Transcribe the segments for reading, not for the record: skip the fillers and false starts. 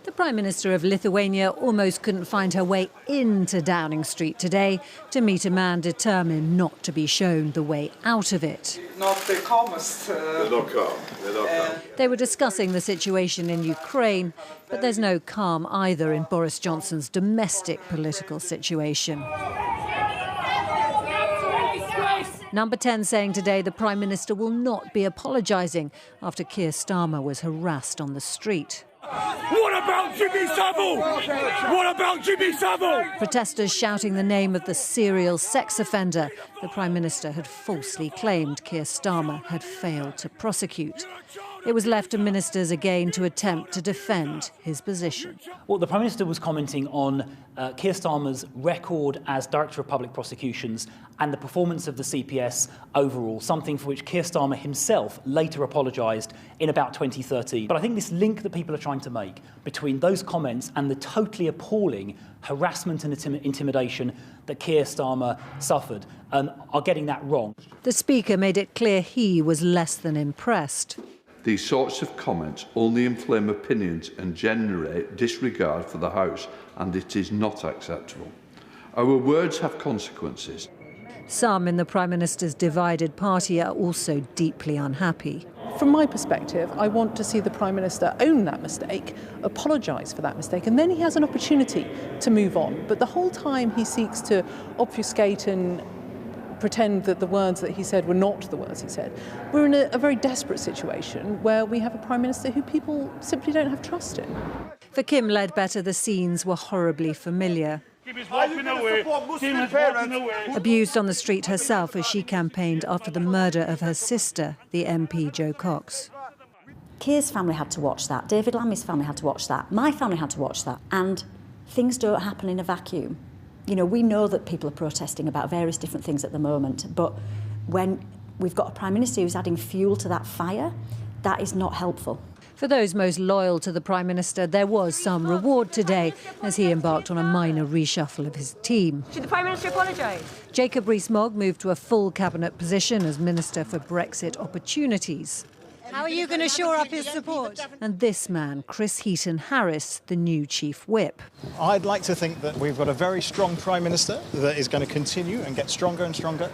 The Prime Minister of Lithuania almost couldn't find her way into Downing Street today to meet a man determined not to be shown the way out of it. Not the calmest. They're not calm. They're not calm. They were discussing the situation in Ukraine, but there's no calm either in Boris Johnson's domestic political situation. Number 10 saying today the Prime Minister will not be apologising after Keir Starmer was harassed on the street. What about Jimmy Savile? What about Jimmy Savile? Protesters shouting the name of the serial sex offender the Prime Minister had falsely claimed Keir Starmer had failed to prosecute. It was left to ministers again to attempt to defend his position. Well, the Prime Minister was commenting on Keir Starmer's record as Director of Public Prosecutions and the performance of the CPS overall, something for which Keir Starmer himself later apologised in about 2013. But I think this link that people are trying to make between those comments and the totally appalling harassment and intimidation that Keir Starmer suffered are getting that wrong. The Speaker made it clear he was less than impressed. These sorts of comments only inflame opinions and generate disregard for the House, and it is not acceptable. Our words have consequences. Some in the Prime Minister's divided party are also deeply unhappy. From my perspective, I want to see the Prime Minister own that mistake, apologise for that mistake, and then he has an opportunity to move on. But the whole time he seeks to obfuscate and pretend that the words that he said were not the words he said. We're in a very desperate situation where we have a Prime Minister who people simply don't have trust in. For Kim LEADBEATER, the scenes were horribly familiar. Abused on the street herself as she campaigned after the murder of her sister, the MP Jo Cox. Keir's family had to watch that. David Lammy's family had to watch that. My family had to watch that. And things don't happen in a vacuum. You know, we know that people are protesting about various different things at the moment, but when we've got a Prime Minister who's adding fuel to that fire, that is not helpful. For those most loyal to the Prime Minister, there was some reward today as he embarked on a minor reshuffle of his team. Should the Prime Minister apologise? Jacob Rees-Mogg moved to a full cabinet position as Minister for Brexit Opportunities. How are you going to shore up his support? And this man, Chris Heaton-Harris, the new Chief Whip. I'd like to think that we've got a very strong Prime Minister that is going to continue and get stronger and stronger.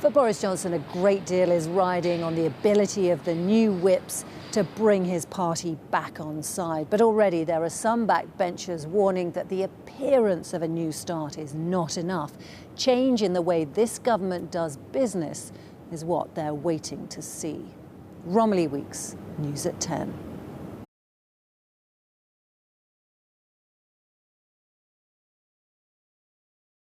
For Boris Johnson, a great deal is riding on the ability of the new whips to bring his party back on side. But already there are some backbenchers warning that the appearance of a new start is not enough. Change in the way this government does business is what they're waiting to see. Romilly Weeks, News at 10.